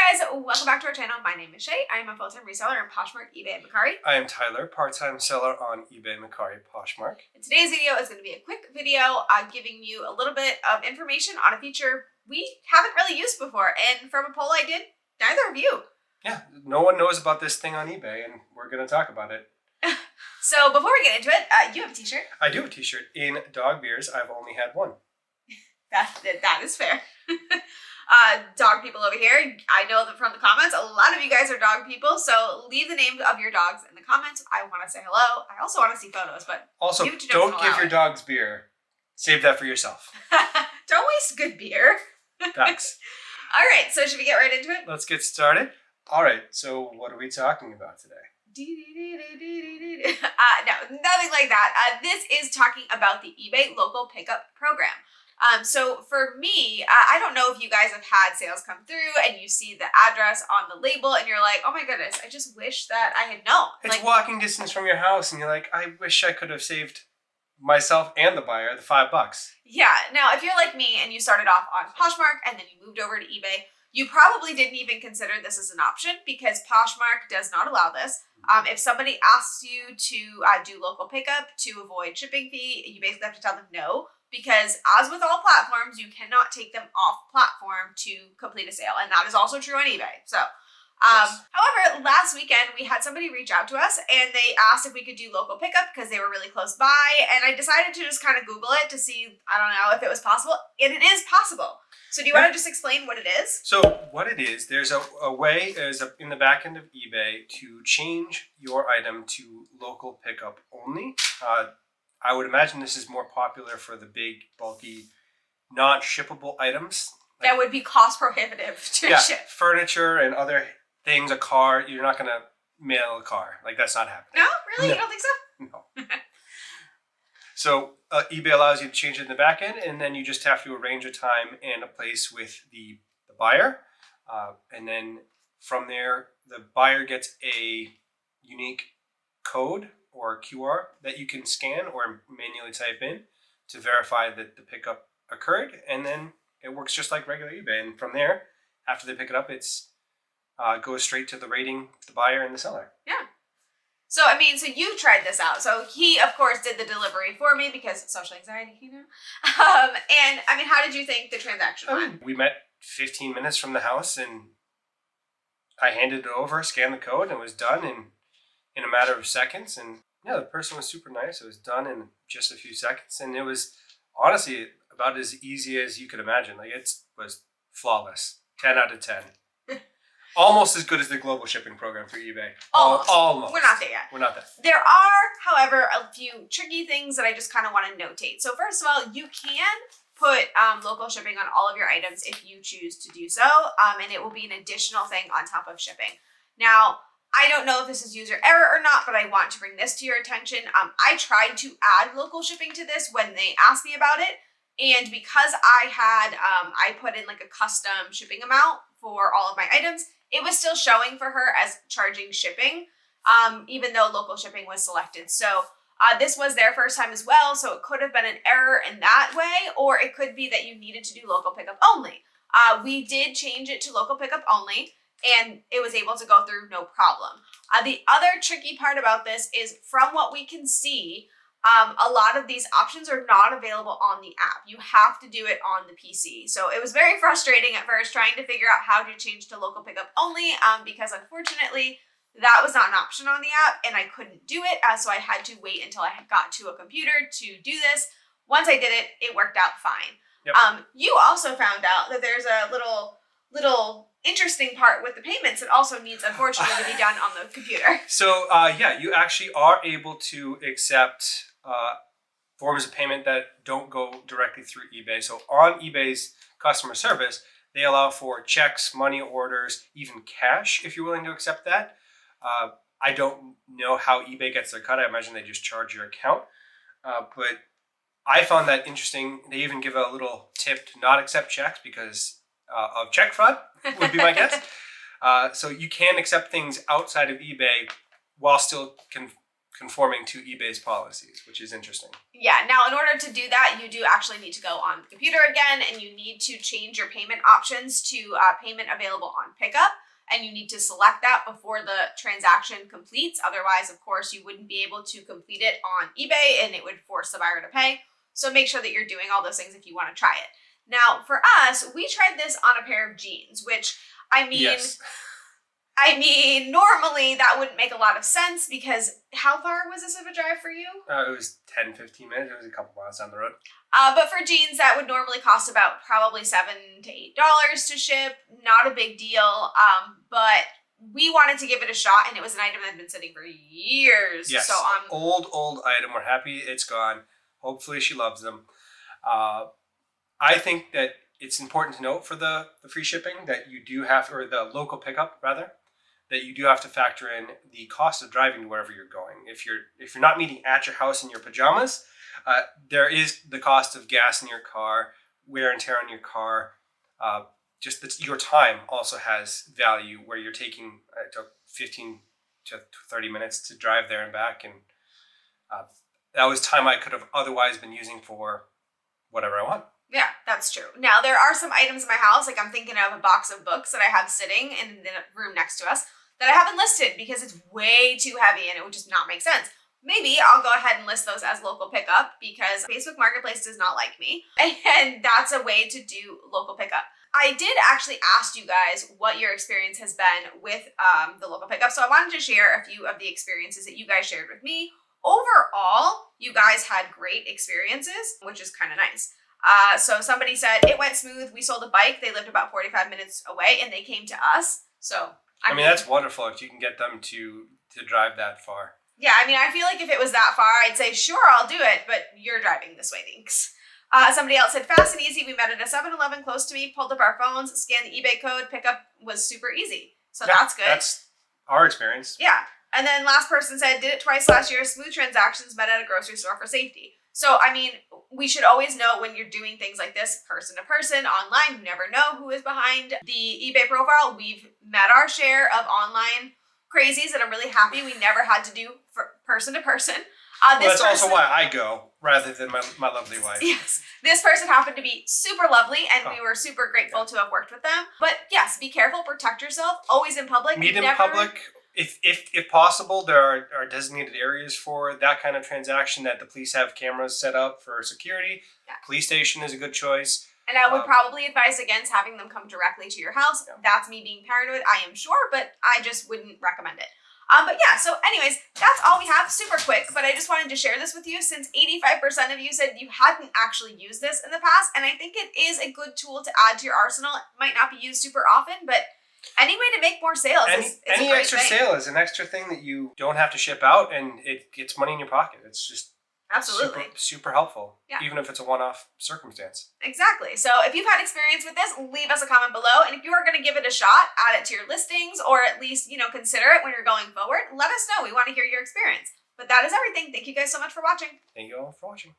Hey guys, welcome back to our channel. My name is Shay. I am a full-time reseller in Poshmark, eBay, and Mercari. I am Tyler, part-time seller on eBay, Mercari, Poshmark. And today's video is going to be a quick video giving you a little bit of information on a feature we haven't really used before. And from a poll I did, neither of you. Yeah, no one knows about this thing on eBay, and we're going to talk about it. So before we get into it, you have a t-shirt. I do have a t-shirt. In dog beers, I've only had one. That is fair. Dog people over here, I know that from the comments, a lot of you guys are dog people, so leave the names of your dogs in the comments. I want to say hello. I also want to see photos, but also, don't give your dogs beer. Save that for yourself. Don't waste good beer. Facts. All right, so should we get right into it? Let's get started. All right, so what are we talking about today? No, nothing like that. This is talking about the eBay local pickup program. So for me, I don't know if you guys have had sales come through and you see the address on the label and you're like, oh my goodness, I just wish that I had known. It's like walking distance from your house and you're like, I wish I could have saved myself and the buyer the $5. Yeah. Now, if you're like me and you started off on Poshmark and then you moved over to eBay, you probably didn't even consider this as an option because Poshmark does not allow this. If somebody asks you to do local pickup to avoid shipping fee, you basically have to tell them no. Because as with all platforms, you cannot take them off platform to complete a sale. And that is also true on eBay. So, Yes. However, last weekend we had somebody reach out to us and they asked if we could do local pickup because they were really close by. And I decided to just kind of Google it to see, I don't know, if it was possible. And it is possible. So do you want to just explain what it is? So what it is, there's a way in the back end of eBay to change your item to local pickup only. I would imagine this is more popular for the big, bulky, not shippable items. That would be cost prohibitive to ship. Furniture and other things, a car. You're not going to mail a car. Like, that's not happening. No? Really? No. You don't think so? No. So eBay allows you to change it in the back end, and then you just have to arrange a time and a place with the buyer. And then from there, the buyer gets a unique code or QR that you can scan or manually type in to verify that the pickup occurred, and then it works just like regular eBay. And from there, after they pick it up, it's goes straight to the rating, the buyer and the seller. Yeah. So, I mean, so you tried this out. So he, of course, did the delivery for me because social anxiety, you know? And, I mean, how did you think the transaction went? We met 15 minutes from the house, and I handed it over, scanned the code, and it was done in a matter of seconds. And yeah, the person was super nice. It was done in just a few seconds, and it was honestly about as easy as you could imagine. Like, it was flawless. 10 out of 10. Almost as good as the global shipping program for eBay. Almost. We're not there yet. We're not there. There are, however, a few tricky things that I just kind of want to notate. So first of all, you can put local shipping on all of your items if you choose to do so, and it will be an additional thing on top of shipping. Now, I don't know if this is user error or not, but I want to bring this to your attention. I tried to add local shipping to this when they asked me about it. And because I put in like a custom shipping amount for all of my items, it was still showing for her as charging shipping, even though local shipping was selected. So this was their first time as well. So it could have been an error in that way, or it could be that you needed to do local pickup only. We did change it to local pickup only, and it was able to go through no problem. The other tricky part about this is from what we can see, a lot of these options are not available on the app. You have to do it on the PC. So it was very frustrating at first trying to figure out how to change to local pickup only because unfortunately that was not an option on the app and I couldn't do it. So I had to wait until I had got to a computer to do this. Once I did it, it worked out fine. Yep. You also found out that there's a little interesting part with the payments that also needs, unfortunately, to be done on the computer. So, yeah, you actually are able to accept forms of payment that don't go directly through eBay. So on eBay's customer service, they allow for checks, money orders, even cash, if you're willing to accept that. I don't know how eBay gets their cut. I imagine they just charge your account. But I found that interesting. They even give a little tip to not accept checks because of check fraud, would be my guess. So you can accept things outside of eBay while still conforming to eBay's policies, which is interesting. Yeah, now in order to do that, you do actually need to go on the computer again, and you need to change your payment options to payment available on pickup, and you need to select that before the transaction completes. Otherwise, of course, you wouldn't be able to complete it on eBay, and it would force the buyer to pay. So make sure that you're doing all those things if you want to try it. Now, for us, we tried this on a pair of jeans, which, Yes. normally that wouldn't make a lot of sense because how far was this of a drive for you? It was 10, 15 minutes. It was a couple miles down the road. But for jeans, that would normally cost about probably $7 to $8 to ship. Not a big deal. But we wanted to give it a shot, and it was an item that had been sitting for years. Yes. So old item. We're happy it's gone. Hopefully she loves them. I think that it's important to note for the free shipping that you do have, or the local pickup rather, that you do have to factor in the cost of driving to wherever you're going. If you're not meeting at your house in your pajamas, there is the cost of gas in your car, wear and tear on your car. Your time also has value, where you're taking it took 15 to 30 minutes to drive there and back, and that was time I could have otherwise been using for whatever I want. yeah, that's true. Now, there are some items in my house, like I'm thinking of a box of books that I have sitting in the room next to us that I haven't listed because it's way too heavy and it would just not make sense. Maybe I'll go ahead and list those as local pickup because Facebook Marketplace does not like me, and that's a way to do local pickup. I did actually ask you guys what your experience has been with the local pickup, so I wanted to share a few of the experiences that you guys shared with me. Overall, you guys had great experiences, which is kind of nice. So somebody said, it went smooth. We sold a bike. They lived about 45 minutes away and they came to us. So, I mean, that's wonderful if you can get them to drive that far. Yeah, I mean, I feel like if it was that far, I'd say, sure, I'll do it, but you're driving this way, thanks. Somebody else said, fast and easy. We met at a 7-Eleven close to me, pulled up our phones, scanned the eBay code, pickup was super easy. So yeah, that's good. That's our experience. Yeah. And then last person said, did it twice last year, smooth transactions, met at a grocery store for safety. So, I mean, we should always know when you're doing things like this, person to person, online, you never know who is behind the eBay profile. We've met our share of online crazies, and I'm really happy we never had to do for person to person. That's also why I go rather than my lovely wife. Yes. This person happened to be super lovely, and we were super grateful to have worked with them. But yes, be careful, protect yourself, always in public. Meet in public. If possible, there are designated areas for that kind of transaction that the police have cameras set up for security. Yeah. Police station is a good choice. And I would probably advise against having them come directly to your house. Yeah. That's me being paranoid, I am sure, but I just wouldn't recommend it. But yeah, so anyways, that's all we have, super quick, but I just wanted to share this with you since 85% of you said you hadn't actually used this in the past, and I think it is a good tool to add to your arsenal. It might not be used super often, but any way to make more sales is a any great extra thing. sale is an extra thing that you don't have to ship out, and it gets money in your pocket. It's just absolutely super helpful, yeah. Even if it's a one-off circumstance. Exactly. So if you've had experience with this, leave us a comment below, and if you are going to give it a shot, add it to your listings, or at least consider it when you're going forward. Let us know. We want to hear your experience. But that is everything. Thank you guys so much for watching. Thank you all for watching.